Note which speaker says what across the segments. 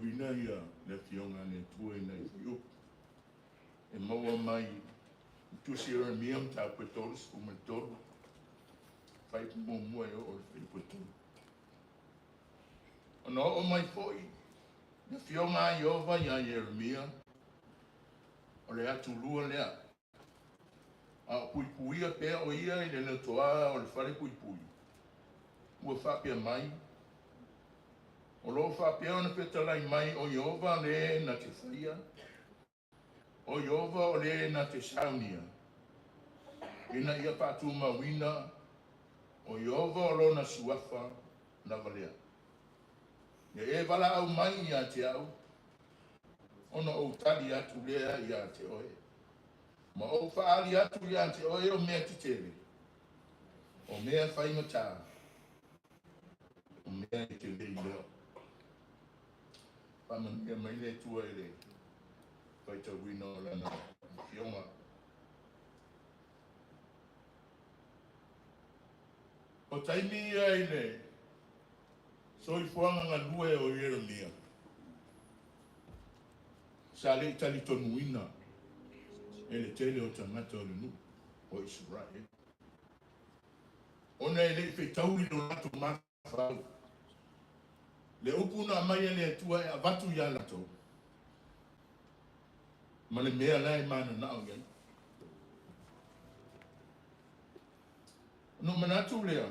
Speaker 1: Wina ia le fionga ne tue nei fiu. E maua mai tu sira miam ta petolis umator. Fai mo mo o le petor. Ono o mai foi. Le fionga Iova ia Jeremia. O le atu lua lea. A puipuia pe o ia i le toa o le fale puipui. Ua whapea mai. O lo whapea ona petalai mai o Iova le na te whaia. O Iova o le na te saunia. Ina ia patu mawina. O Iova o lo na suafa na valea. Ia e wala au mai ia te au. Ona o tali atu lea ia te oe. Ma o whaali atu ia te oe o mea te tere. O mea whaingata. O mea te lei leo. Pamania mai le tua e le. Paita wina o lana fionga. O taimi ia i le. Soi fuanga ngā lue o Jeremia. Sa le tali tonu ina. E le tele o tangata o le nu. O Israel. Ona e le whetau i lo nato mawhau. Le upuna mai e le atua e avatu ia lato. Ma le mea lai mana nao iai. No manatu lea.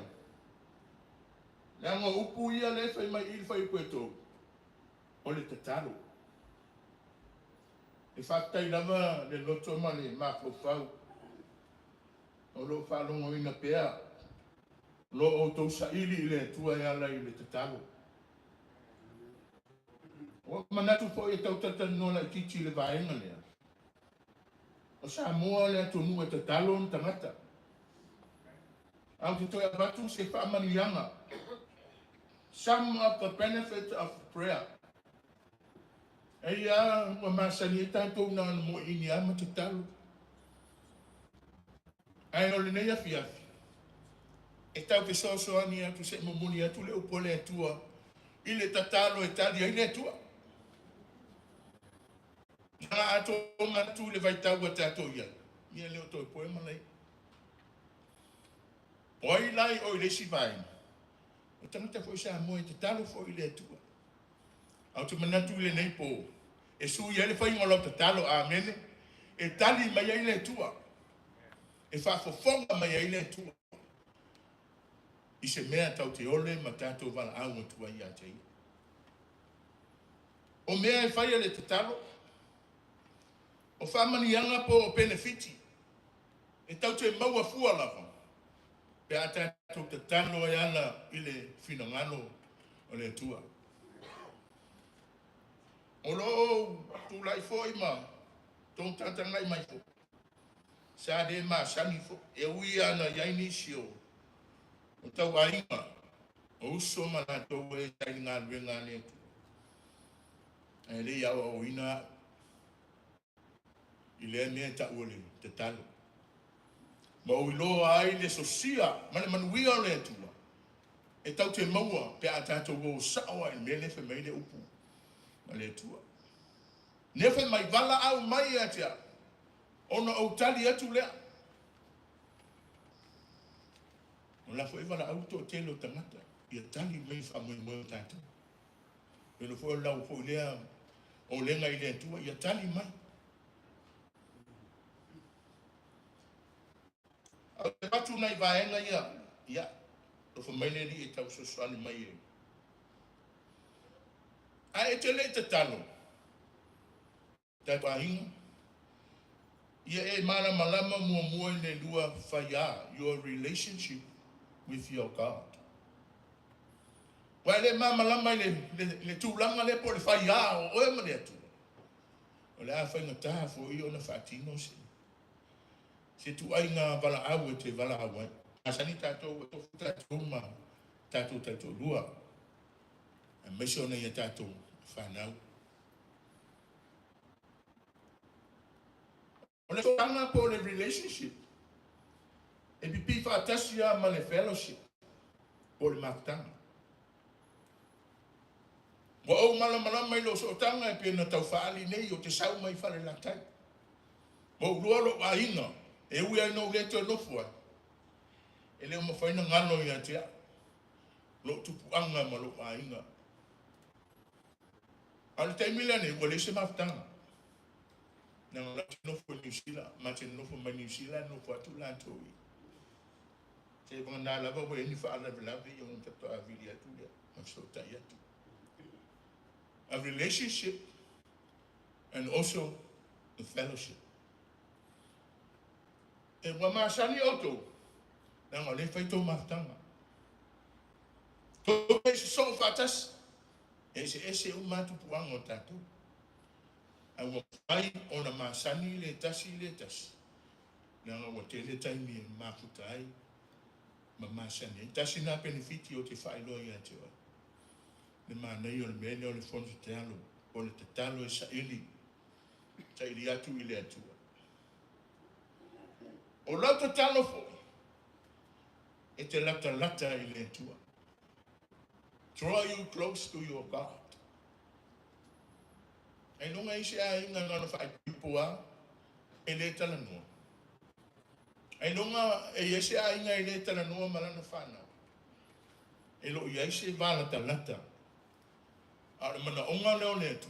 Speaker 1: Le anga upu ia le whai mai il whai pueto. O le tatalo. E whaktai lava le loto ma le mako whau. O lo whalongo ina pea. Lo o tau sa ili le tua e ala i le tatalo. O manatu po e tau tatano la kiti le vaenga lea. O Samoa le atonu e tatalo n tangata. Au te toi abatu se whaamanianga. Some of the benefits of prayer. Eia, wa masani e tātou na mo ini ama te talo. Ai no lenei afiafi. E tau te sosoani atu se momoni atu le upole atua. I le tatalo e tali ai le atua. Nga ato ngā tu le vaitau a tātou ia. Ia leo toi poema lei. Oi lai o le si vaina. O tangata foi sa mo e te talo foi le atua. Au te manatu le nei po. E sui ele fai ngolo te talo amene. E tali mai ai le atua. E whafofonga mai ai le atua. I se mea tau te ole ma tātou wala au matua i a te ia. O mea e fai le te talo. O whamanianga po o benefiti. E tau te maua fua lava. Pe a tātou te talo e ana i le whinangano o le atua. O lo tu lai foi ma. Tong tatangai mai fo. Sa de ma sani fo. E ui ana yaini sio. O tau Aiga. O uso ma na tau e tai ngā ruenga ne tu. E le iau o ina. I le mea ta ule te talo. Ma o iloa ai le sosia. Ma le manuia o le atua. E tau te maua. Pe a tātou o sawa e me lefe mai le upu. Ma le atua. Nefe mai vala au mai atia. Ona o tali atu lea. O la fo e vala au to telo tangata. Ia tali mai wha moe moe tata. E lo fo lau fo lea. O lenga i lea tua. Ia tali mai. Au te patu nai vaenga ia. Ia. Lo fo mai neri e tau sosuani mai e. A e te le te talo. Tai pahinga. Ia e mana malama mua mua ne lua whaia. Your relationship with your God. Wai le mama lama le tūlanga le po le whaia o oe ma le atu. O le a whainga taha fo i o na whaatino se. Se tu ai ngā wala au e te wala au ai. Asani tātou e tofu tātou ma tatou lua. A meso na ia tatou whanau. O le tanga po le relationship. E pipi whaatasia ma le fellowship. O le makatanga. Wa o malama mai lo so tanga e pena tau whaali nei o te sau mai whare latai. Wa urualo a inga. E ui ai no leto nofua. E leo mawhaina ngano i atea. Lo tupu anga ma lo a inga. Ale taimila ne ua le se maftanga. Na la nofua New Zealand. Ma te nofua ma New Zealand nofua tu lantoi. Te wanga lava wa eni whaala vilavi i on tato a vili atu lea. Ma so tai atu. A relationship and also the fellowship. E wa masani oto. Na ngā le whaito maftanga. Tō e se so whatas. E se o matu puanga o tatou. A wa whai o na masani le tasi. Na ngā wa te le taimi e makuta ai. Ma masani. E tasi nā benefiti o te whailo i ate wa. Ne mānei o le mene o le Fonotatalo. O le tatalo e sa ili. Ta ili atu i le atua. O lau tatalo fo. E te lata i le atua. Draw you close to your God. E nunga isi a inga ngana whaipipua e le talanua. E nunga e isi a inga e le talanua malana whanau. E lo i aise vala talata. A le mana onga leo le atu.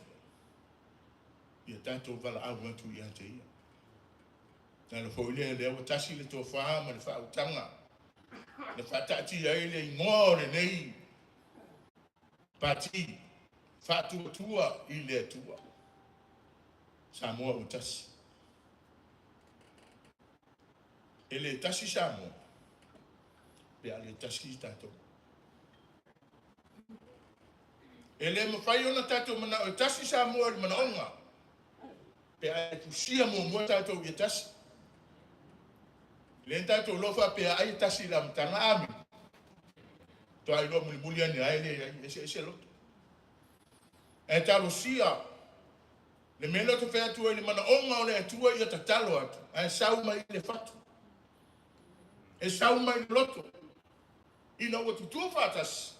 Speaker 1: Ia tatou vala au atu i ate ia. Na le fōile leo tasi le tō whaa ma le whautanga. Le whatati ai le ingoa lenei. Pati, whātua i le atua. Samoa o tasi. E le tasi Samoa. Pea le tasi tatou. E le mawhai ona tatou mana o tasi Samoa le mana onga. Pea e pusia mua tatou i tasi. Le tatou lofa pea ai tasi la mtanga ami. To ai lo muli ani ai le ese loto. E talosia. Le melo te whea tua le mana onga o le atua i ata talo atu. Ai sau mai le fatu. E sau mai loto. Ina ua tutua whatas.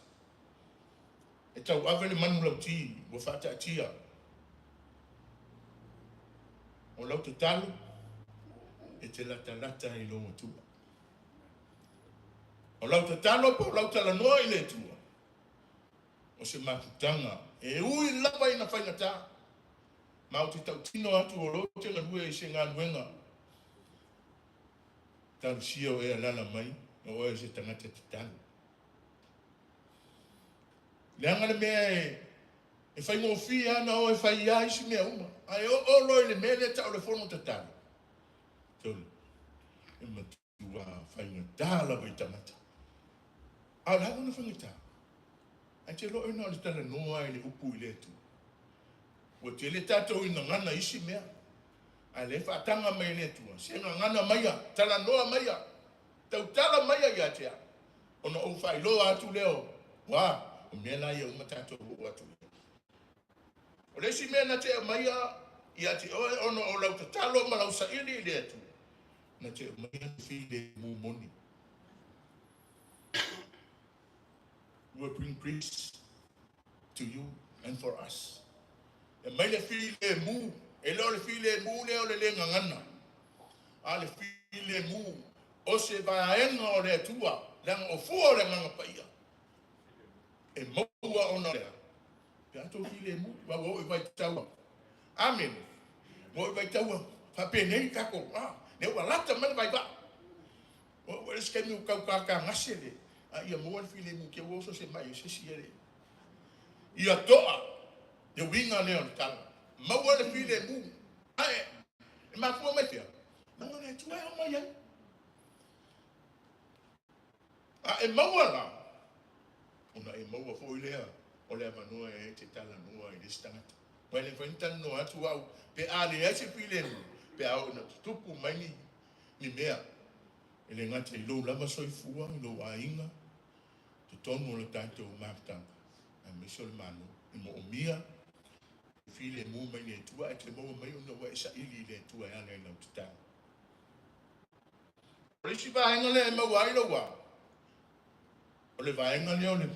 Speaker 1: E tau ave le manu lau ti. Ua whata atia. O lau te talo. E te lata i longa tua. O lau te talo po lau tala noa i le tua. O se makutanga. E ui lava ina whaingata. Ma o te tau tino atu o lo te ngarue i se ngā nuenga. Talosia o e alala mai. O e se tangata te talo. Leanga le mea e whaingo fi ana o e whai ai si mea uma. Ai o loi le mea le tau le Fonotatalo. Tolu. E matua whaingata lawa i tangata. A lawa na whaingata. Ai te lo ina o le tala noa i le upu i le tu. O te le tatou ina ngana isi mea. Ai le whaatanga mai le tua. Se ngana maia, tala noa maia. Tau tala maia i atea. Ona o whailo atu leo. Wa, o mea la ia uma tatou o atu leo. O le si mea na te maia i ate ono o lau tatalo ma lau saili i le atu. Na te maia fi le mumoni. Will bring peace to you and for us. E mai le fi le mu, e leo le fi le mu leo le ngangana. A le fi le mu, o se vaiaenga o le atua, lang o fua o le nganga paia. E maua ona lea. Pe ato fi le mu, wa wo i vai taua. Amen. Wo i vai taua, tapenei kako, ne wa lata mana vai va. Wo le skemi u kau kaka ngasele. Ia mua fi le mu ke wo so se mai se siere. Ia toa, de winga leo le tala. Maua le fi le mu. Ai, e mafua metia. Nanga le tua o mai ai. E maua la. Ona e maua fo i lea. O le avanua e te tala noa i le stangata. Mai le whaintan no atu au. Pe a le ese fi le mu. Pe au na tutupu mai ni mea. E le ngata i lo lama soifua, i lo ainga. tutonu o le tatou mafutanga. A miso le manu. I mo o mia. File mu mai le tua. E te mo mai una wa isa ili le tua ya le lau tutanga. O le si vaenga le e mawai lo wa. O le vaenga le o le.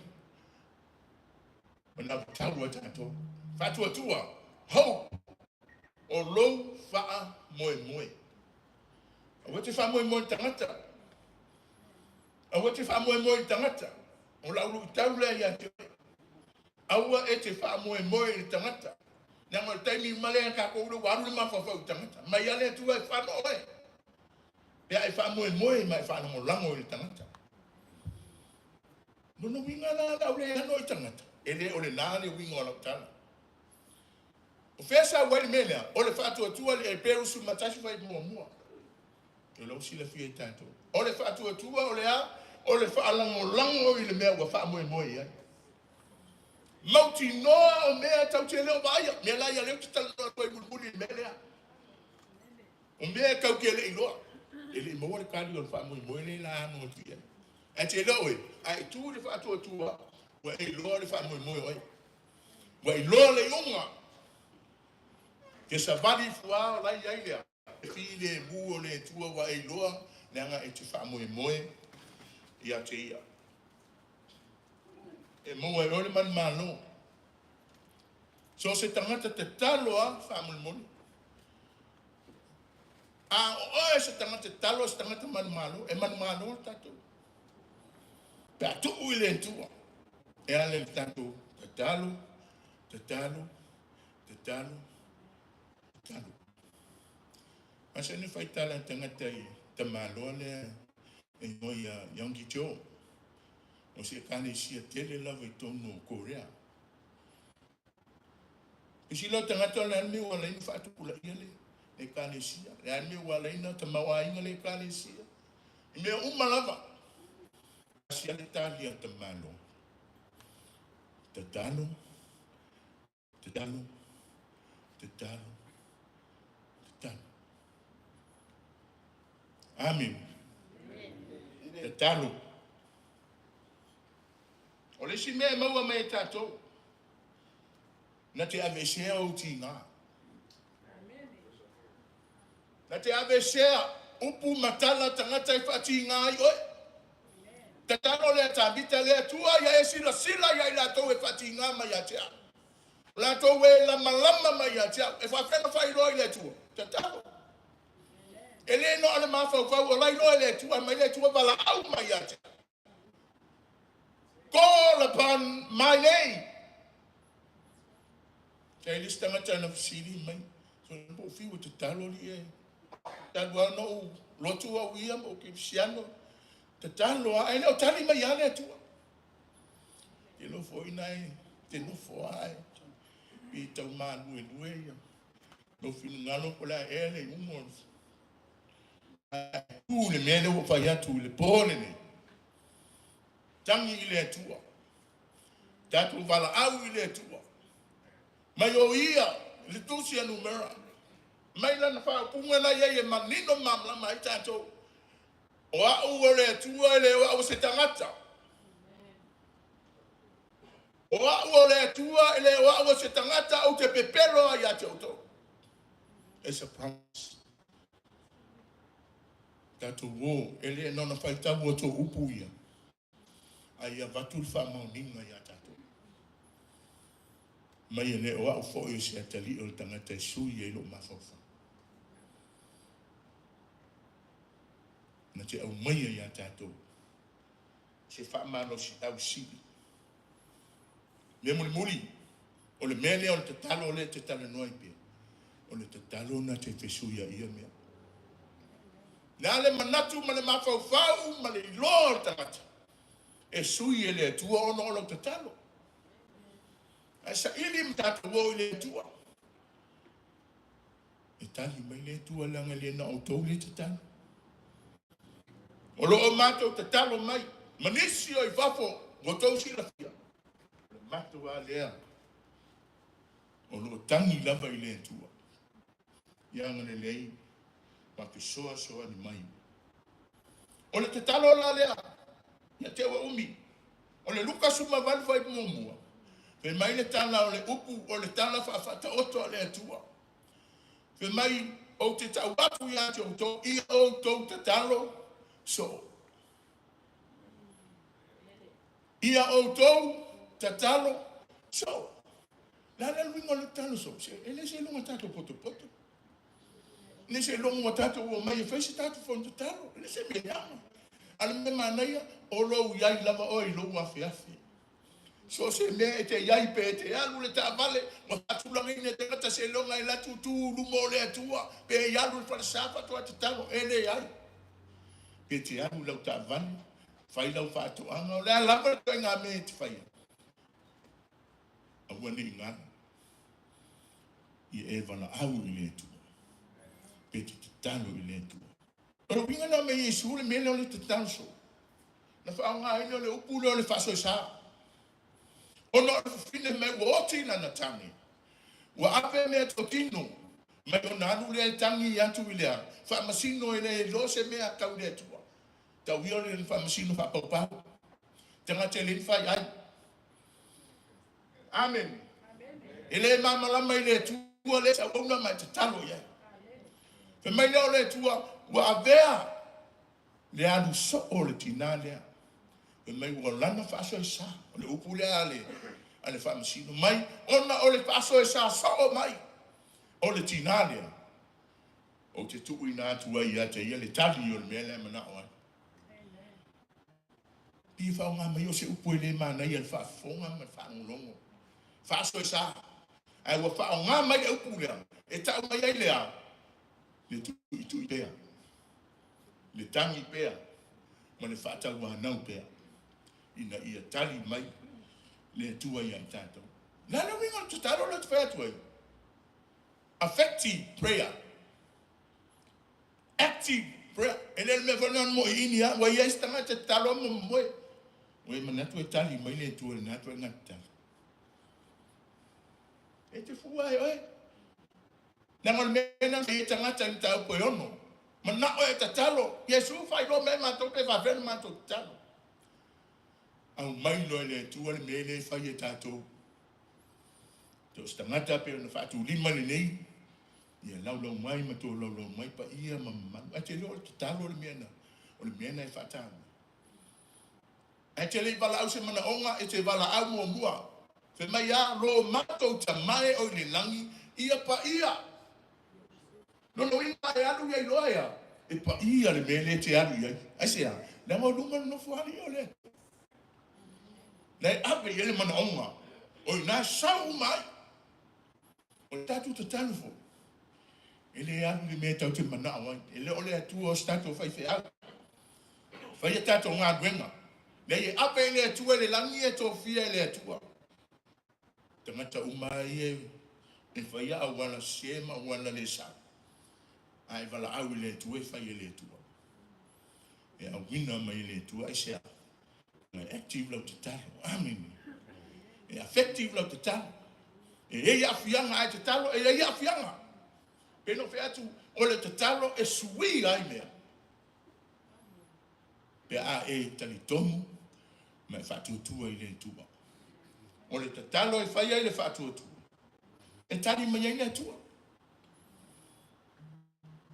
Speaker 1: Mana taua tatou. Fatua tua. Hau. O lou faa moe moe. A wate faa moe moe tangata. A wate faa moe moe tangata. O la ulu tau le ia te. Aua e te faa moe moe i tangata. Nanga taimi male ka ko ulu waru ma fa fa tangata. Mai ale tua e faa moe. Pea e faa moe moe mai faa mo lango i tangata. Nono winga la ule ano i tangata. Ele o le nane winga o la tala. O fesa wai mele o le fatu tua le peru su matashi vai mua. E lo si le fie tanto. O le fatu tua o le a o le fa lango i le mea wa fa moe moe ia. Mauti noa o mea tau te leo vaia. Mea la ia leo te tala noa toi mulmuli mele a. O mea kau ke le iloa. Ele mo le kali o le fa moe moe le la ano tia. E te leo e. Ai tu le fatu tua. Wa e loa le fa moe moe oi. Wa i loa le unga. Ke sa vali fua o lai ailea. E file bu o le tua wa e loa. Nanga e te fa moe moe. Ia te ia. E mo e ole man malo. So se tangata te talo a fa moe moe. A o se tangata talo se tangata man malo. E man malo tatou. Pe atu uile tua. E ale tatou. Te talo. Te talo. Te talo. Te talo. Asa ni fai tala tangata i te malo le e ngoi a Yongi Joe. O se kane sia tele lava i tonu o Korea. E si lo tangata le anme wala ina fatu kula ia le. E kane sia. Le anme wala ina te mawa inga le kane sia. I mea umalava. Sia le tali a te malo. Te talo. Te talo. Te talo. Te talo. Amen. Te talo. O le si mea maua mai tatou. Na te avesea o tinga. Na te avesea upu matala tangata i whatinga ai oi. Te talo lea tabita lea tua ia e sila ia i la tau e whatinga mai a tea. La tau e lama mai a tea. E whawhenga whairoi lea tua. Te talo. E le no ale mawhau o lai noe lea tua mai lea tua wala au mai a tea. Call upon my name. Kaya lista ngata na fisili mai. So po fiu te talo li e. Talo no lotu a wiam o ke siano. Te talo a ene o tali mai ale atua. Te no foi nai, te no foi. Pi tau manu e lue ia. No finu ngano ko la ele umor. Tu le mele o fa ya tu le pone ne. Tangi ile atua. Tatu vala au ile atua. Mai o ia, le tusi anu mera. Mai lana wha punga na ia e manino mamla mai tatou. O au ore atua ele o au se tangata. O au ore atua ele o au se tangata au te pepero ai a te auto. It's a promise. Tatou wo, ele nona whai tabu o tō upu ia. Ai a vatul wha mauninga ia tatou. Mai ele o au fo i se atali o tangata sui e lo mawhawha. Na te au maia ia tatou. Se wha mano si au sili. Me muri. O le mele o le te talo le te talo noi pe. O le te talo na te fesuia ia mea. Na le manatu ma le mawhawhau ma le ilo tangata. E sui e le tua ono o te talo. A sa ili mtata wo i le tua. E tali mai le tua langa le na autou le te talo. O loo mato te talo mai. Manisi o i vafo. Gotou si la fia. Le mato a lea. O loo tangi lava i le tua. Ianga le lei. Ma ke soa ni mai. O le te talo la lea. Ia te wa umi. O le luka suma wal fai mua. Pe mai le tala o le upu o le tala whaafata oto a le atua. Pe mai o te tau wapu ia te o tō ia o tō te talo so. Ia o tō te talo so. Lala luinga le talo so. Ele se lunga tato poto poto. Ele se lunga tato o mai e whaisi tato fonta talo. Ele se me yama. Ala me manaia o lo iai lava o i lo afi afi. So se me e te iai pe te alu le ta vale mo tatulanga ina te kata se longa i la tutu lumo le atua pe e alu le whalasafa toa te talo ele iai. Pe te alu lau ta vale whai lau whātuanga o le alama toi ngā me te whai. A wane i ngana i e wana au i le atua. Pe te talo i le atua. Pero winga na me Yesu le mele o le te talo so. Na whaonga ina le upu le o le whaso i saa. Ono fine me woti na tangi. Wa ape me to tino. Me ona anu le tangi atu ile. Fa masino ile lo se me a kau le tua. Ta wi ole fa masino fa papa. Tanga te le fa ai. Amen. Ile mama la mai le tua le sa ona mai te talo ya. Fe mai le tua wa avea. Le anu so ole tinale. E mai ua lana whaaso e sa. O le upu lea ale whamasino. Mai, ona o le whaaso e sa so mai. O le tina lea. O te tuku ina atua i ate ia le tali o le mea lea mana o ai. Pi whao ngā mai o se upu e le mana i al whaafonga ma whaangolongo. Whaaso e sa. Ai ua whao ngā mai e upu lea. E tau mai ai lea. Le tuku i pea. Le tangi pea. Ma le whaatau wahanau pea. Ina ia tali mai le tua ia i tātou. Nana winga te taro le te whea tuai. Affective prayer. Active prayer. E le me whanan mo i inia, wa ia istanga te taro mo moe. Wai manatu e tali mai le tua le natu e ngata. E te fua e oe. Nangol mena se i tangata i tau koe ono. Mana o e te talo. Yesu fai lo me mato te whawena mato te talo. Au mai loe le tua le mele whai e tātou. Te o stangata pe na whātu lima lenei. Ia lau mai ma tō lau mai pa ia mamanu. A te leo te talo le mena. O le mena e whātāna. A te le wala au se mana onga e te wala au mua mua. Fe mai a lo mato ta mai o le langi. Ia pa ia. Nono ina e alu iai loa ia. E pa ia le mele te alu iai. Aisea. Nama lunga no fuani o le. Nei ape ele mana onga. O ina sau mai. O tatu te talufo. Ele alu le me tau te mana awai. Ele ole atua o statu fai fe alu. Fai tatu ngā gwenga. Nei ape ele atua le langi e tō fia ele atua. Tangata umai e fai a wala sema wala le sa. Ai wala au ele atua e fai ele atua. E a wina mai ele atua e sea. Active lau te talo. Amen. E affective lau te talo. E ia afianga ai te talo. E ia afianga. Peno fe atu o le te talo e sui ai mea. Pe a e tali tomu. Ma e whatu tua i le tua. O le te talo e whai ai le whatu tua. E tali mai ai le tua.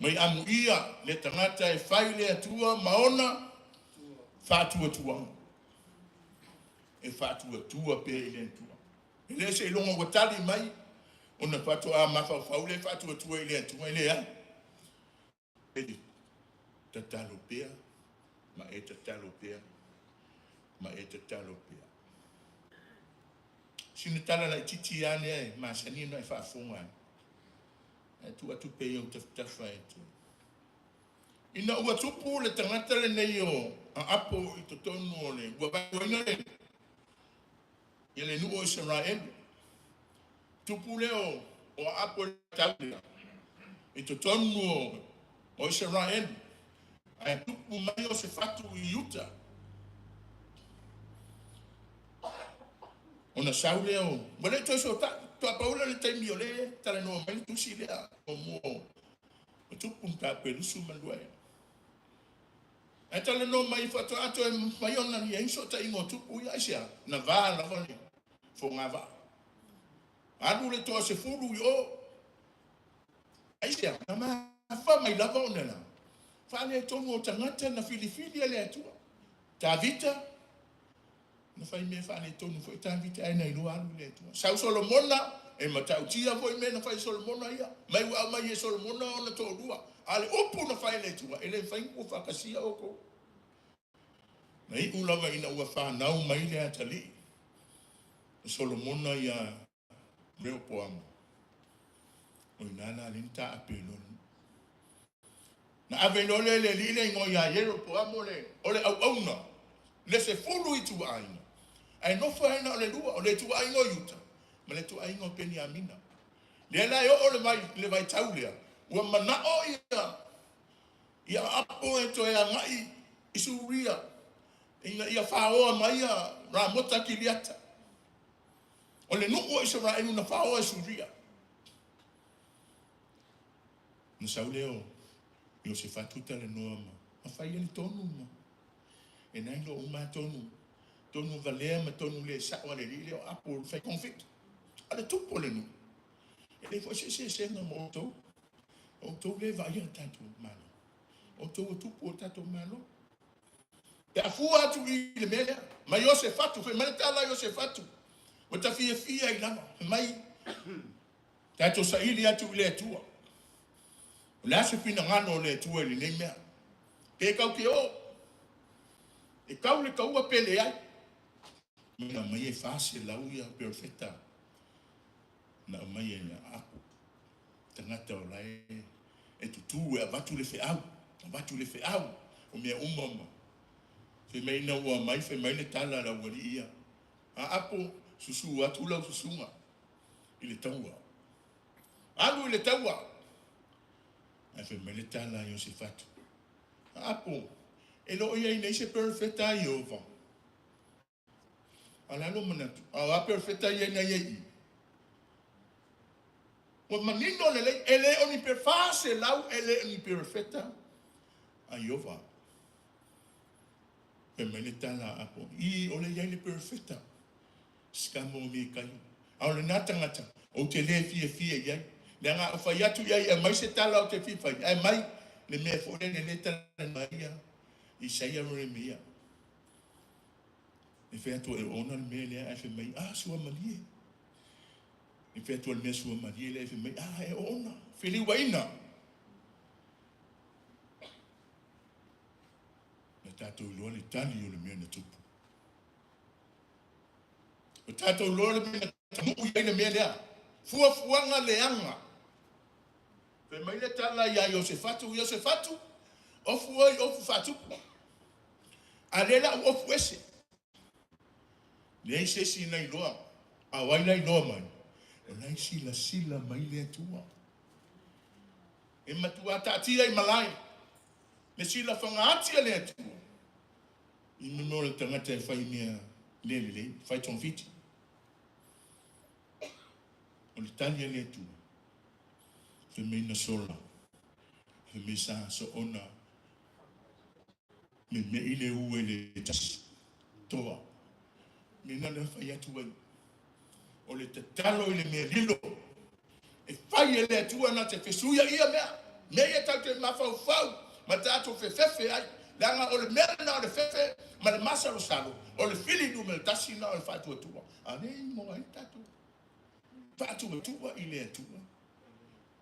Speaker 1: Mai amu ia le tangata e whai le tua maona whatu tua. E whātua tua pe i le tua. E le se ilonga watali mai, o na whātua a mawhau le whātua tua i le tua i le a. E te talo pea, ma e te talo pea, ma e te talo pea. Sina tala la titi ane e, ma sanina e whaafonga. E tu atu pe iau tawhai e tu. Ina ua tupu le tangata le nei o a apo i tutotonu o le, ua vaina le. Ele nuo Israel. Tupu leo o apo taule. E tutotonu o Israel. Ai tupu mai o se fatu i Utah. Ona sau leo. Wale toi so ta paula le taimi o le. Tala no mai tusi lea. O mo. O tupu mta pelusu maluai. E tale no mai whatu ato e mai ona ni e iso ta ingo tupu ia isia. Na vaa na vani. Fo ngā vaa. Anu le toa se furu i o. Aisia. Na maa wha mai lava o nena. Wha le tongu o tangata na filifili le atua. Tā vita. Na whai mea wha le tongu fo i tā vita e nei lua anu le atua. Sau Solomona. E matau tia fo i mea na whai Solomona ia. Mai wa mai e Solomona o na tō rua. Ale upu na whai le atua. Ele whai ko whakasia o ko. Na i ulawa ina ua whanau mai le atali. Solomona ia reo poamu. O inana linta apelon. Na avenole le lile ingo ia yero poamu le. Ole au auna. Le se fulu i tu aina. Ai no whaena ole lua. Ole tu aingo yuta. Ma le tu aingo peni amina. Le la yo ole mai le vai taulea. Ua mana o ia. Ia apo e to e ngai isuria. Ia whaoa mai a rā mota ki liata. O le nuku isa rā enu na whaoa suria. Na sau leo, i o se whatuta le noa ma. Ma whai ani tonu ma. E nai lo uma tonu. Tonu valea ma tonu le sawa le li leo apo whai konfit. Ale tupo le nu. E le fo se na mo tau. O tau le vai a tatu malo. O tau o tupo o tatu malo. E a fua atu i le mele, ma Iosefatu, fe mele tala Iosefatu. O ta fia i lama, mai. Tato sa ili atu i le atua. O le ase pina ngano o le atua i le nei mea. Ke kau ke o. E kau le kaua pele ai. Mina mai e fase lau ia perfecta. Na mai e aku. Tangata o lai. E tutu e avatu le fe au. Avatu le fe au. O mea umama. Fe mai na ua mai, fe mai le tala la wali ia. A apo, susu atu lau susunga. I le taua. Alu i le taua. A fe mai le tala Iosefatu. A apo, e lo ia i nei se perfecta i ova. A lalo manatu. A perfecta i na iei. Wa manino le lei, ele oni perfase lau, ele oni perfecta a Iova. E mele tala apo. I ole iai le perfecta. Skamo me kai. A ole nata ngata. O te le fia iai. Le anga o whai atu iai. E mai se tala o te fiwhai. E mai le mea fore le tala mai ia. I saia re mea. E whai atu e ona le mea lea. E whai mai. Ah, sua malie. E whai atu le mea sua malie lea. E whai mai. Ah, e ona. Whili waina. Tatou loa le tali o le mea na tupu. O tatou loa le mea na tamu iai le mea lea. Fuafuaga leanga. Pe mai le tala ia Iosefatu. Iosefatu, ofu ai ofu fatupu. A lela ofu ese. Nei se si nai loa. A wai nai loa mai. O nai sila mai le atua. E matua tatia i malai. Le sila whangaatia le atua. I mino le tangata e whai mea le, whai tonfiti. O le tali le atua. Fe mei na sola. Fe mei sa so ona. Me mei le ue le tasi. Toa. Me nana whai atua. O le tatalo i le mea lilo. E whai e le atua na te whesuia ia mea. Mei e tau te mawhau. Ma tato whewhewe ai. Langa o le mea na o le whewhe. Ma le masa o salo. O le whili nu me le tasi na o le whaitua tua. A nei mo ai tato. Whaitua tua i le atua.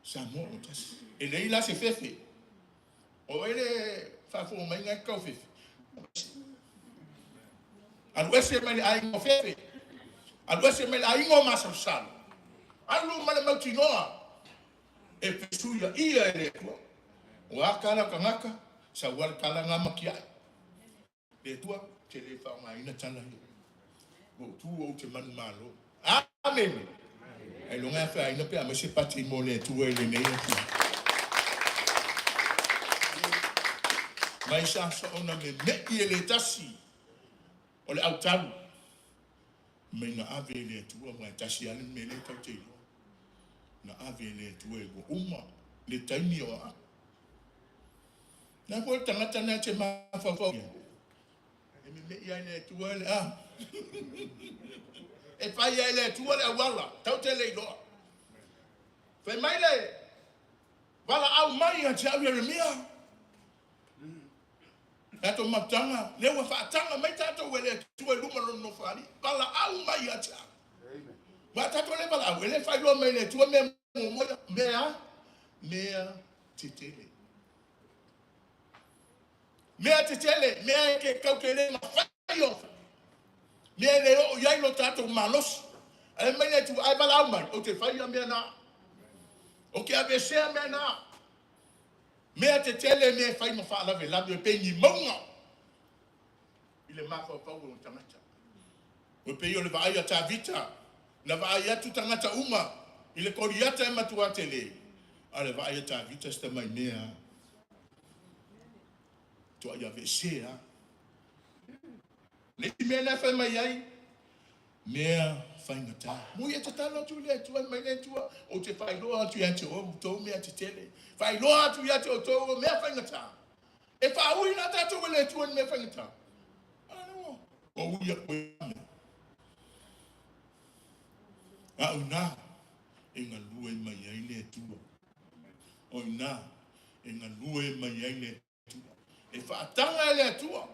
Speaker 1: Samoa o tasi. E nei la se whewhe. O ele whafo mai ngai kau whewhe. Alu ese mai le aingo whewhe. Alu ese mai le aingo masa o salo. Alu ma le mautinoa. E whesuia ia e le tua. O akala kangaka. Sa wal kala ngama kiai. Le tua, te le whao mai ina tala hi. O tu o te manu malo. Amen. E longa whao ina pe a se pati mo le tua e le nei atu. Mai sa ona me meki e le tasi. O le autaru. Mai na ave le tua mai tasi ane me le tau te ilo. Na ave le tua e go uma. Le taimi o a. Na po tangata na che mafafau. E me ia le tua le a. E pai ia le tua le wala, tau te le loa. Fe mai le wala au mai a te au Yeremia. Tato matanga, le wa fatanga mai tato wele tua luma no fali. Wala au mai a te au. Wa tato le wala au, ele fai loa mai le tua me moya, mea titele. Mea titele, mea ke kaukele ma fai o. Mea le o yai lo tato malos. Ai mai le tua, ai wala au mai, o te fai a mea na. O ke ave sea mea na. Mea titele mea fai ma fa lave, lave pe ni maunga. Ile mafa pau o tangata. O pe yo le vaia ta vita. Na vaia tu tangata uma. Ile koriata e matua tele. Ale vaia ta vita sta mai mea. To ia vesea. Le mea na fa mai ai. Mea fai ngata. Mu ia tatalo tu le tu mai le tu o te fai loa tu ia te o to mea te tele. Fai loa tu ia te o to mea fai ngata. E fa ui na tatu le tu mea fai ngata. Ano. O ia ko. Au na e ngā lua mai ai le tua. O na e ngā lua mai ai le tua. E whaatanga le tua.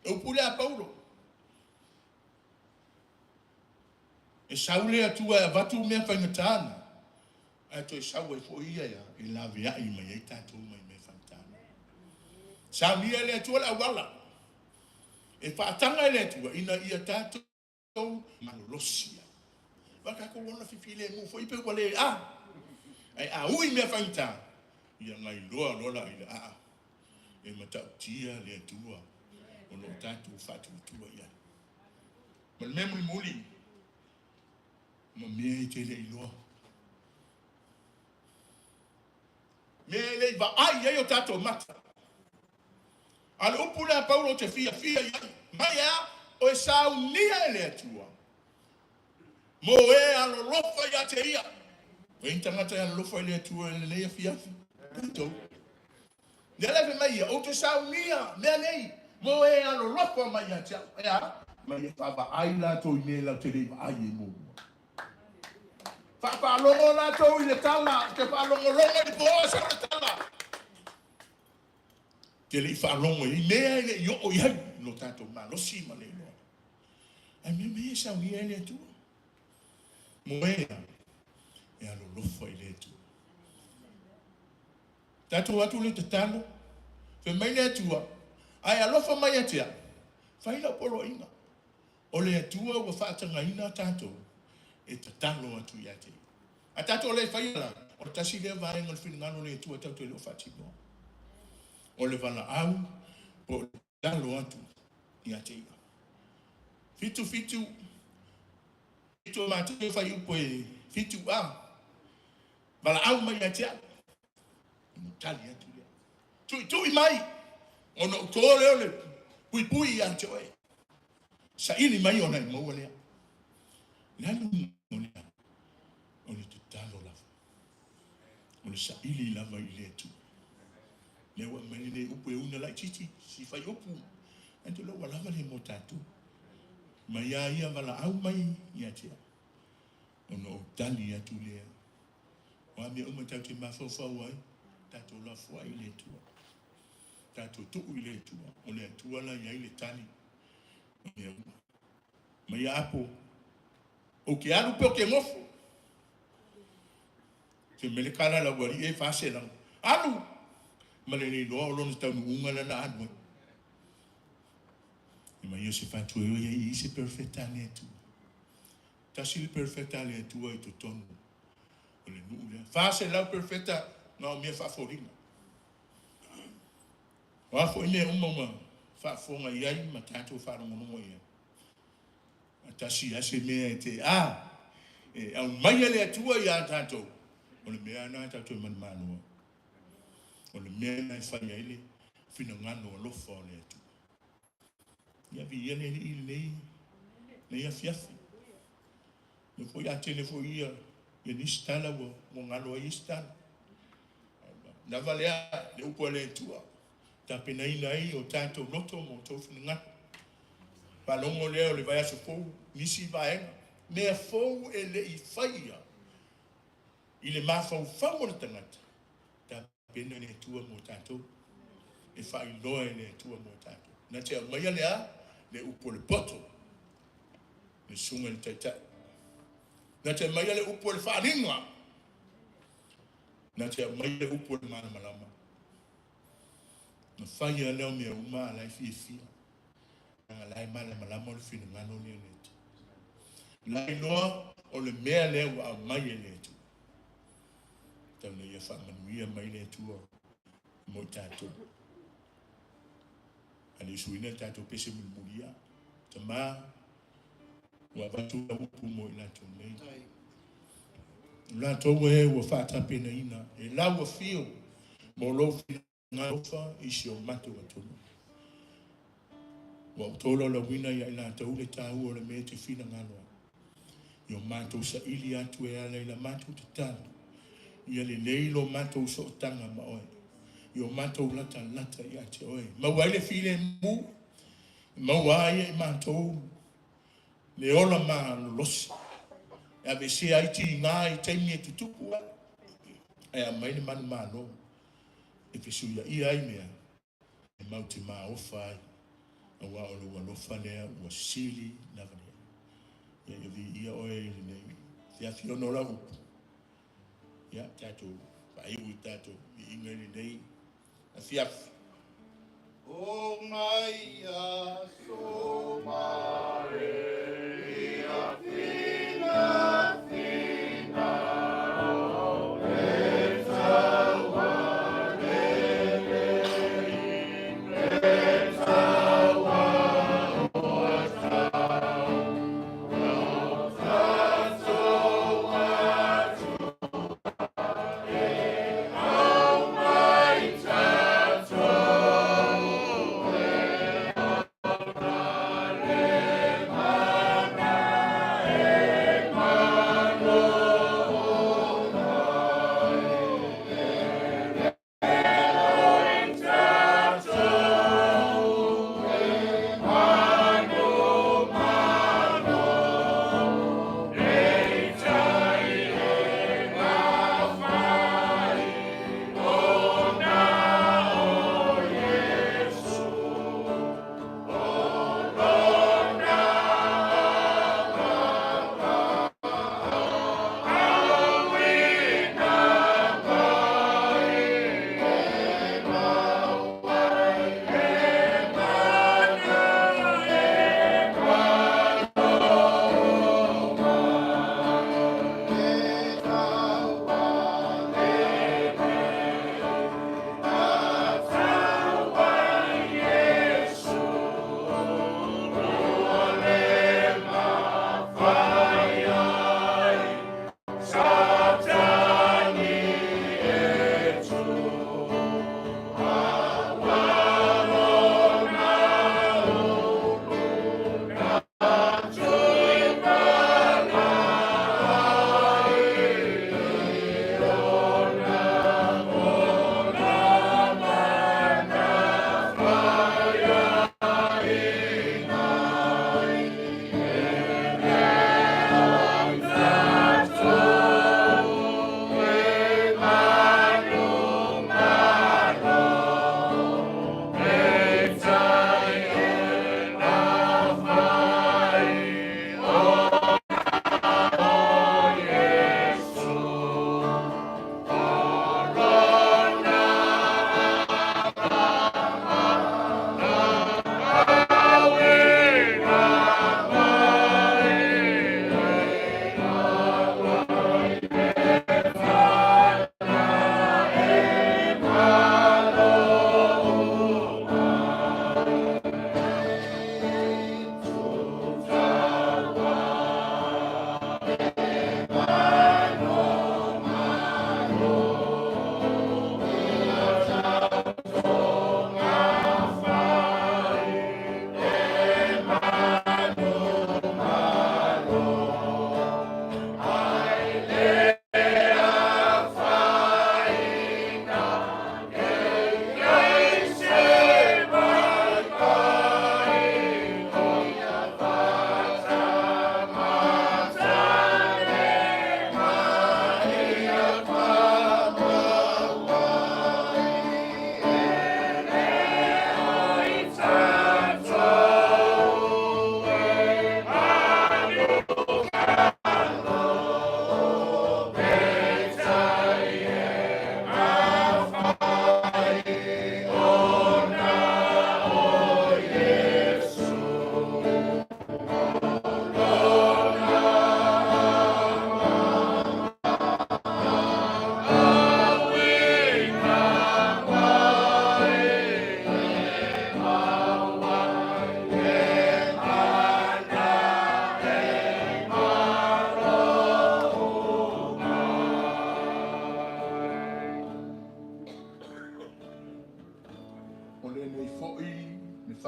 Speaker 1: E upule a Paulo. E saule a tua e watu mea whaingatana. E to e sau e fo ia ia. E la vea i mai ai tātou mai mea whaingatana. Saulia le tua la wala. E whaatanga le tua. Ina ia tātou malolosia. Waka ko wana fifile mu fo ipe wale ai a ui me faita ia ngai loa lola ile e mata tia le tua o no tatu fatu tua ia mal memu muli mo me te le loa me le va ai yo tatu mata al upula Paulo te fia ia mai o sa unia le tua mo e alo lofa ya te ia. O intangata ya lofa le tua le nei fiafi. Tatou. Nele fe mai o te saunia, mea nei. Mo e alo lofa mai ya te ia. Mai e whaba aila to i nela te reiva ai e mo. Whaba longo la to i le tala, te wha longo longo i poa sa le tala. Te rei wha longo i mea i le i o iai. No tatou ma lo si ma le loa. Ai me saunia le tua. Moea e alo lofa i le tua. Tatou atu le tatalo, fe mai le atua, ai alofa mai atia, whaila polo inga. O le atua ua whaatanga ina tatou, e tatalo atu i ate. A tatou le whaila, o le tasi le vaenga le whingano le atua tau te leo whaatino. O le vala au, o le tatalo atu i ate. Fitu mātua whai upo e fitu vala au mai atia. Tali atu lea. Tui mai. Ono tōre ole. Pui a te oe. Sa ili mai ona i maua lea. Lanu o lea. O le te talo lava. O le sa ili lava i lea tu. Lea wa mani le upu e una lai titi. Si fai upu. Ante lo wa lava le mo tatu. Mai a ia wala au mai i atia. Ono o tali atu lea. Wa mea umatau te mawhawhau ai. Tatou la fua i le tua. Tatou tuu i le tua. O le atua la iai le tali. O le auma. Ma ia apo. O ke alu pe o ke ngofo. Te mele kala la wari e fase lang. Alu. Ma le loa o lona tau nuunga la na anu. E ma ia se fatu e ia i se perfecta le tua. Tasi le perfecta le tua i tutotonu. O le nuu le. Fase lau perfecta. Não me favorina. O afo ine uma fafonga iai ma tatou wharongonongo ia. A tasi ase mea te e au mai ele atua ia tatou. O le mea na tatou manmanua. O le mea na whai ele whina ngano alofa o le atua. Ia vi ia le i lenei. Le ia fiafi. Me foi a tele foi ia nistala mo ngalo ia istala. Na valea le upo le tua.
Speaker 2: tapenaina ai o tatou loto mo tau whinangata. Palongo leo le vaiaso fou, nisi vaenga. Mea fou e le I whaia. I le mawhau whango le tangata. Tapena ne tua mo tatou. E whai loe ne tua mo tatou. Na te maia lea, le upo le poto. Le sunga le taitai. Na te maia le upo le wharinga. Na te maia le upo le mana malama. Na whaia leo mea uma alai fia. Nga lai mana malama o le whina ngano ni netu. Lai loa o le mea leo a mai e netu. Tauna ia whamanuia mai netu o mo tatou. Ani suina tatou pese mulmuria. Tama wa watu la upu mo ila tonei. La towe wa fata pena ina. E la wa fio. Mo lo fina ngalofa isi o mato wa tono. Wa utolo la wina ya ila taule tahu o le me te fina ngaloa. Yo mato sa ili atu e ala ila mato te tano. Ia le leilo mato so tanga ma oe. Yo mato lata ia te oe. Ma waile file mu. Ma waile mato. Le ola ma losi. E ave se ai ti ngā I taimi e tutuku a. E a maile manu mano. E ke suia I ai mea. E mau te maa ofa ai. A wa olu wa lofa lea ua sili navane. Ia vi ia oe lenei. Ia fiono la upu. Ia tatou. Pa iwi tatou. I inga lenei. A fiafi.
Speaker 3: O ngai aso mare ia fina fina o le sawa le sawa o asau o taso atu e au mai tato Mana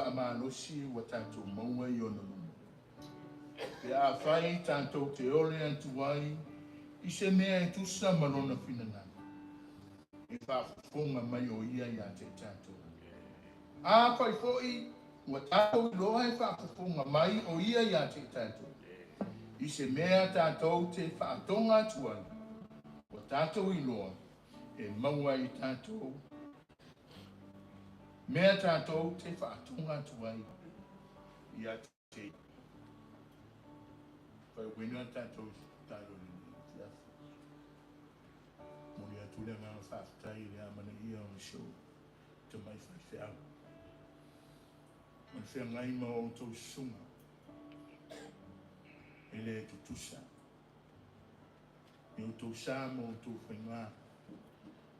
Speaker 1: whaamalosi ua tatou maua I ona luma. Pe a whai tātou te ole atu ai, I se mea e tusa malona finanana. E whaafonga mai o ia I a te tātou. A pai foi, ua tātou loa e whaafonga mai o ia I a te tātou. I se mea tātou te whaatonga atu ai. Ua tātou I loa e maua I tātou. Mea tātou te whaatonga atu ai. I a te Pai wena tātou tātou ni moni atu le ngā whaatai le amana ia o show te mai whai whiau. Man whia ngai ma o tau sunga e le tutusa. E o tau sā mo o tau whainga.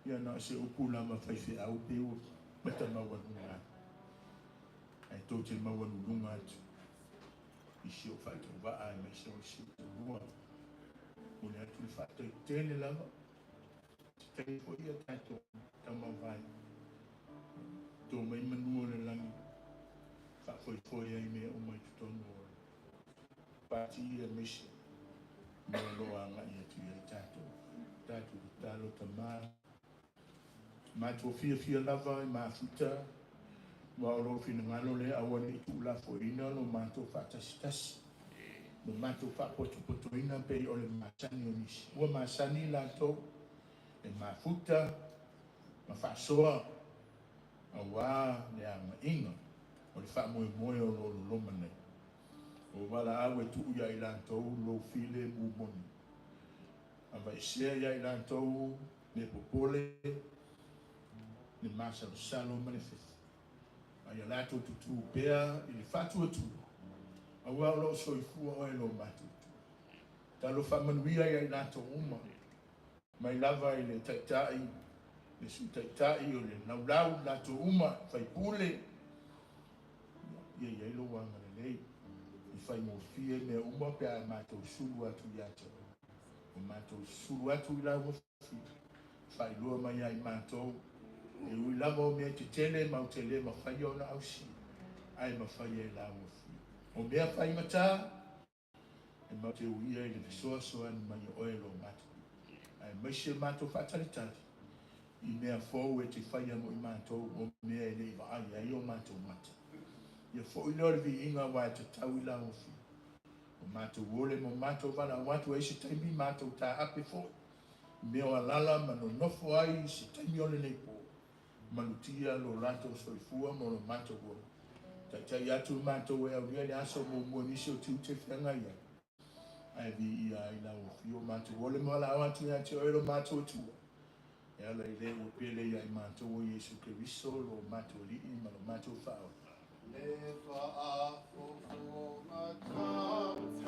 Speaker 1: Ia na se upula ma whai whiau pe o mata maua nunga. Ai tau te maua nunga atu. I si o whaitou waa e mai se o si o rua. Mone atu le whaitou tēne lava. Te tei po ia tātou tama vai. Tō mai manua le langi. Whakoi ai mea o mai tutonu o. Pāti ia mese. Mea loa ngai atu ia tātou. Tātou ki tālo ta maa. Mātua fia lava I māwhuta. Wa oro fina ngalo le awane I tu la foina no mato whatasitasi. No mato whapotoina pe o le masani o nisi. Ua masani la tau e mafuta, ma whasoa, a wā le a mainga o le whamoe o lo loma nei. O wala awe tu ia I la tau lo file mumoni. A vai sea ia I la tau le popole, le masalo salo manifesto. Ai alato tutu pea I le fatu atu. A wā lo soifua o e lo matu. Talo whamanuia I lato uma. Mai lava I le taitai. Le su taitai o le naulau lato uma. Whai pule. Ia lo wanga le lei. I whai mo fie me uma pea mātou suru atu I ato. O mātou suru atu I lau fi. Whai lua mai ai mātou. E ui lava o mea te tele mau te le ma whai ona au si. Ai ma whai e la o fi. O mea whai mata. E mau te uia I le pesoa soa ni mai o e lo matu. Ai maise mātou whataritari. I mea fōu e te whai amo I mātou o mea e le iwa ai ai o mātou mata. Ia fōu I leo le vi inga wa e te tau I la o fi. O mātou wole mo mātou wala watu e se taimi mātou tā ape fōu. Mea o alala ma no nofo ai se taimi o le nei po. Manutia lo lato soifua mo lo mato go. Tai atu mato e au le aso mo mo nisi o te whenga ia. Ai vi ia I la o fio mato ole mo la atu ia te oero mato tua. E ala I le o pele ia I mato o Yesu Keriso lo mato li I ma lo mato whao.
Speaker 3: Le whaafofonga tātou.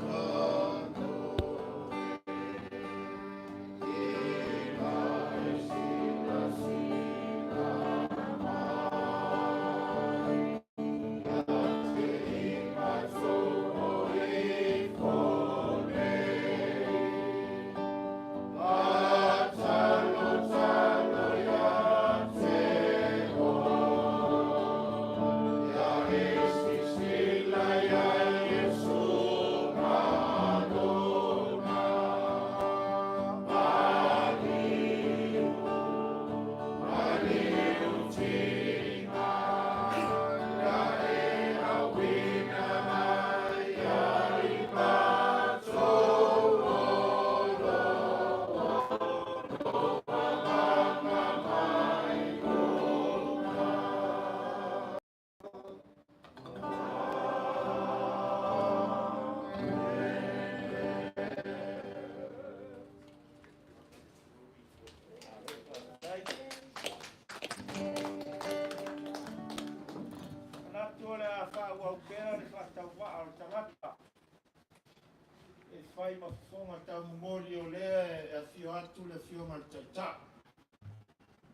Speaker 4: fai mafonga tau mori o lea e fio atu le fio mal taita.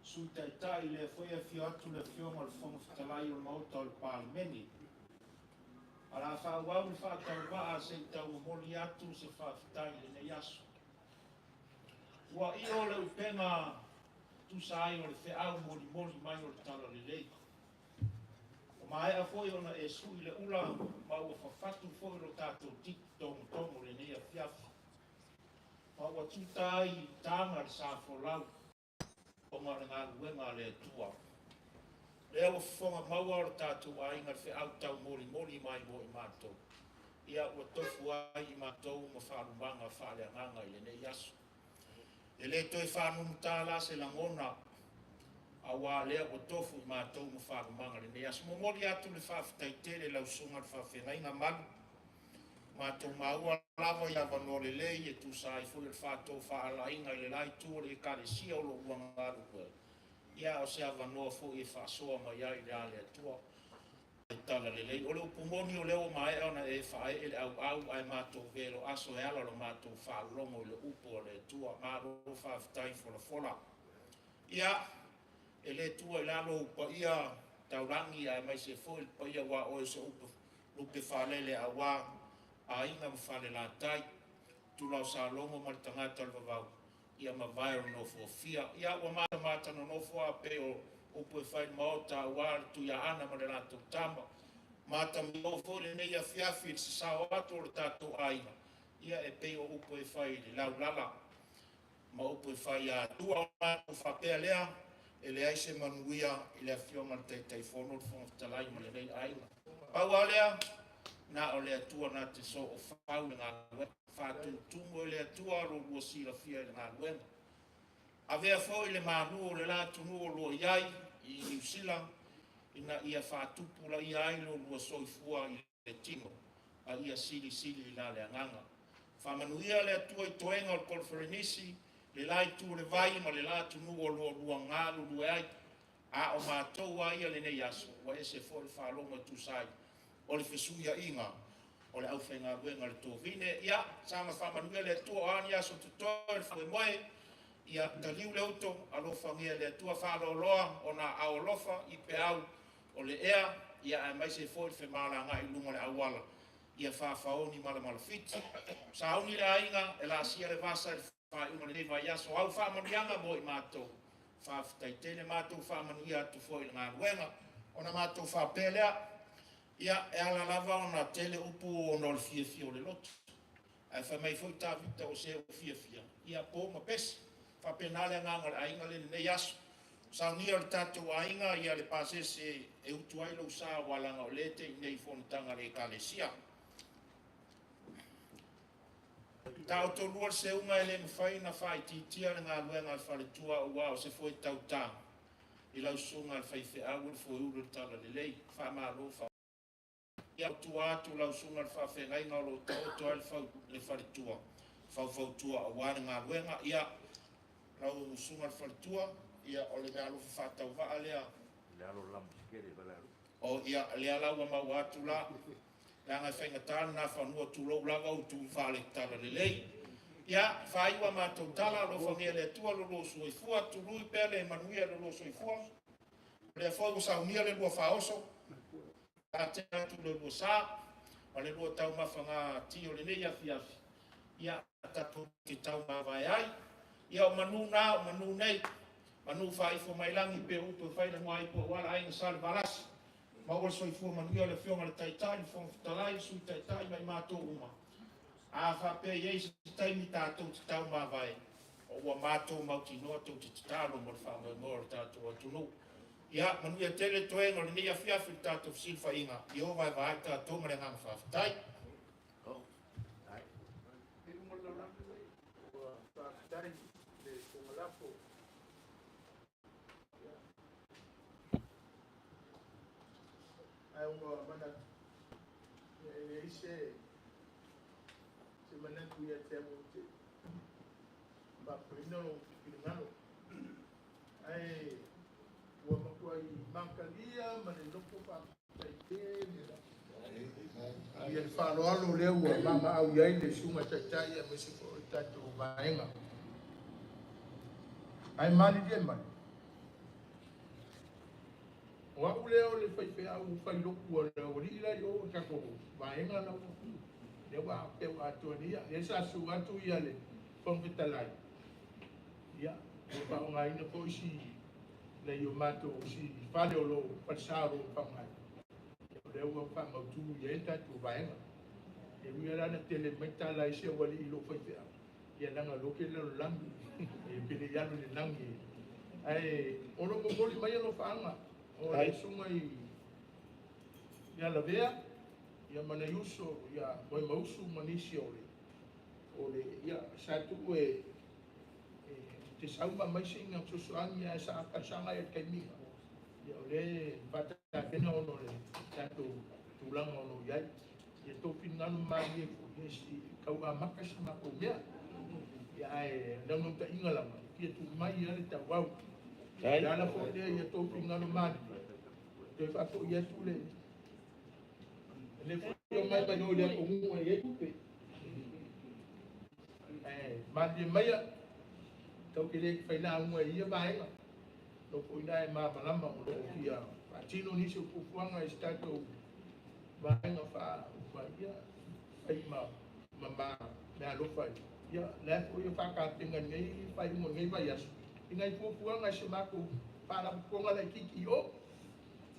Speaker 4: Su taita I le foi e fio atu le fio mal Fonotatalo o mauta o le palemeni. Ala fa wau le fa tau waa se tau mori atu se fa fitai lenei aso. Ua I o le upenga tu sai o le feau mori mai o le talo lelei. O Mai a foi ona e sui le ula ma ua whawhatu foi lo tātou tiki tongo lenei a fiafi. Ma ua tuta ai tanga le sa folau o ma le ngā luenga le tua. Lea ua whonga maua o tātou ainga le au tau mori mai mo i mātou. Ia ua tofu ai i mātou ma whārumanga faaleaiga i lenei aso. E le toi whanunu tāla se langona a wā lea o tofu i mātou ma whārumanga lenei aso. Momori atu le whawhitaitere lau sunga le whawhengainga malu. Mātou maua lava i awano lelei e tu sa i fui le whātou faaleaiga i le lai tua le kalesia o lo uanga alu. Ia o se awanoa fui e whaasoa mai ai le ale atua. Tala lelei o le upumoni o leo mai ona e whae ele au ai mātou velo aso e ala lo mātou whaalongo i le upo o le tua māro whawhitai fola. Ia e le tua i lalo upa ia taurangi ai mai se fui pa ia wā o se upo lupe whalele a wā a inga mwhale la tai tulau sa longo ma tangata le vavau ia ma vai no fofia ia wa mata no fo pe o po fai mota wa tu ya ana ma le lato tama mata mo fo le nei a fiafi se sa o ato le tatou aiga ia e pe o po fai le laulala ma o po fai a tua o fa pe lea e le aise manuia i le afionga te fono fo talai ma le nei aiga pa wa lea na o le atua na te so o fau ngā whātu tungo le atua ro lua sila fia i ngā luenga. A vea fo i le mānu o le la tunu o lua iai i New Zealand ina ia whātupu la iai lo lua soifua i le tino a ia sili i la le anganga. Whamanuia le atua i toenga o Kolferenisi le lai tu le vai ma le la tunu o lua ngā lua iai a o mātou a ia le nei aso wa ese fo le whālonga tu sai o le fesuia inga o le aufenga wenga le tovine ia sama whamanuia le tua ani aso tutoe fwe moe ia taliu le auto alo whangia le tua whaloloa o na aolofa i pe au o le ea ia a mai se fo le whemala nga i lunga le awala ia whawhaoni mala fiti sa auni le ainga e la sia le vasa le whaunga le vaiaso au whamanuianga mo i mātou whawhitaitene mātou whamanuia atu fo i ngā wenga o na mātou whapelea ia e ala lava ona tele upu o no le fia o le loto. Ai fa mai foi ta vita o se o fia. Ia po ma pes. Fa penale nganga le ainga le nei aso. Sa ni o tatou ainga ia le pase se e utu ai lo sa wala nga o lete i nei fonatanga le kalesia. Ta o to luar se unga ele mwhai na whai titia le ngā luenga al whale tua ua o se foi tau tā. I lau sunga al whai whi awur foi uru tala le lei. Wha maa lo wha. Ia tua atu lau sunga le whawhengainga o lo tau le whau le whare tua. Whau tua a wane ngā luenga. Ia lau sunga le whare tua. Ia o le mea lo whatau waa lea.
Speaker 3: Le alo lambiskere valaru.
Speaker 4: O ia lea lau a mau atu la. Lea ngai whaingatana na whanua tu lau lava o tu whale tala le lei. Ia whaiwa mātou tala lo whangia le tua lo lo soifua. Tu lui pele manuia lo lo soifua. Lea whau saunia le lua whaoso. Tēnā tu le lua sā, ma le lua tau mawhanga tio le nei afi. Ia tatou te tau mawai ai. Ia o manu nā, o manu nei. Manu whaifo mai langi pe upo whaile mua ipo wala ainga sāle balasi. Ma ua soifua manuia le whionga le taitai, le whongwhitalai, sui taitai mai mātou uma. A whape iei se taimi tātou te tau mawai. O ua mātou mauti noa tau te tālo mo le whamai mora tātou atunu. Ia, manuia tele toenga le nei afiafi tātou silfa inga. I o vai vai tātou mare ngā mwhawhitai.
Speaker 3: Oh, ai.
Speaker 2: Iru mo la langu nei, o whawhitai le kongalafo. Ai unga mana, e ise, se manatu ia te amo te, mapurina o kirungano. Ai, ua makua i mankalia, mane loko whakaitene. Ia le whaloalo leo ua mama au iai le sunga taitai a mese ko i tatou vaenga. Ai mali dia mali. Wa uleo le whaiwhea au whailoku o leo ri ila i o kako vaenga na ua. Le wa pe wa atuania, le sa su atu ia le whangwhitalai. Ia, o whaonga ina po isi le Iulai si whale o lo patisaro whangai. leo wa fa ma tu ye ta tu vaenga e mi era na tele meta la ise wali ilo foi te ia nanga loke le lambi e pele ya le nangi ai ono mo boli mai no fanga o ai sunga ia la vea ia mana yuso ia moi mausu manisi ole ia sa tu te sauma mai singa susuangi ia sa kasanga ia kaimi ia ole pata pena ono le tatou tulang ono ia ia to pinanu mai e si kau amaka sama ko ia ia ai nang ta ingala ia tu mai ia ta wau ia la fo ia to pinanu mai te fa to ia tu le fo mai ba no le ko mu ia ku pe ma di mai tau ke le fai na mu ia vai no ko ina ma malama o ia atino ni se fuafuaga e stato vaega ia ai ma me alofa ia le ko ia faakatega nei fai mo nei vaiaso i gai fuafuaga se mako faalapopoga le kiki o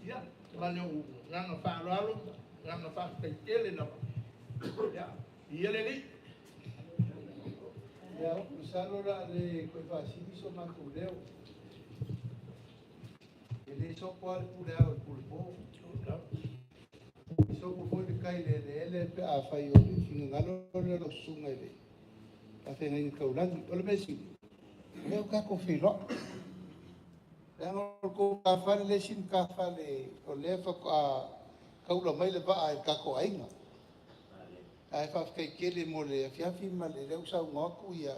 Speaker 2: ia ma le gaga faaloalo gaga faakaitele lava ia ia lenei
Speaker 5: ia misalo la le koe faasiliso matu leo ele soko al puleo el pulpo soko foi de kai le pe a fai o fingalo le lo sunga ele a te ngai kaulan o le mesi leo ka ko filo leo ko ka fa le sin ka fa le o le fa a kaula mai le ba a ka ko ainga ai fa kai kele mo le fiafi ma le leo sa ngoku ia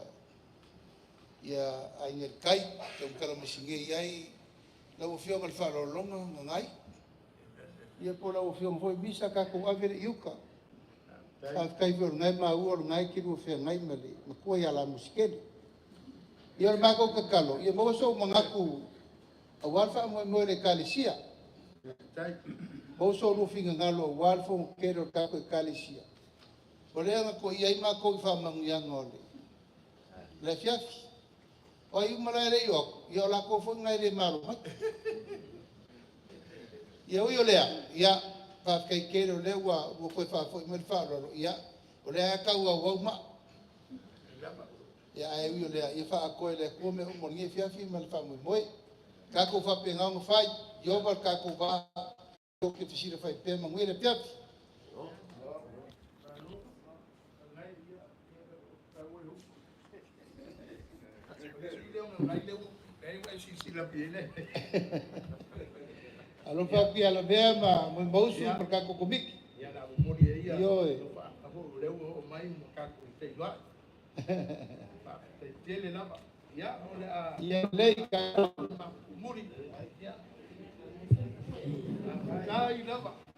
Speaker 5: ai ngai kai te kala masinge ai lau fio mal falo longa ngai ia po lau fio foi bisa ka ko avere yuka fa kai vor ngai ma u ngai ki ru fio ngai mali ma ko ia la muskele ia ma ko ka kalo ia mo so mangaku awal fa mo le kalisia mo so ru finga ngalo awal fo kero ka ko kalisia ole nga ko ia ma ko fa mangu ya ngole le fiafi o i mala le yo yo la ko fo ngai le malo ia o lea ia pa kai kero le wa o ko fa fo me fa lo ia o le ka wa ma ia ai o lea ia fa ko le ko me mo ngi fiafi mal fa mo moi ka ko fa pe ngam fai yo ba ka ko ba ko ke fisira fai pe mo ngi le fiafi alo fa pia la bea ma mo mausu per ka ko komik
Speaker 2: ia la mo ia
Speaker 5: yo
Speaker 2: a ho le o mai mo ka ko te wa te tele lava ia ole a
Speaker 5: ia lei ka
Speaker 2: muri ia kai lava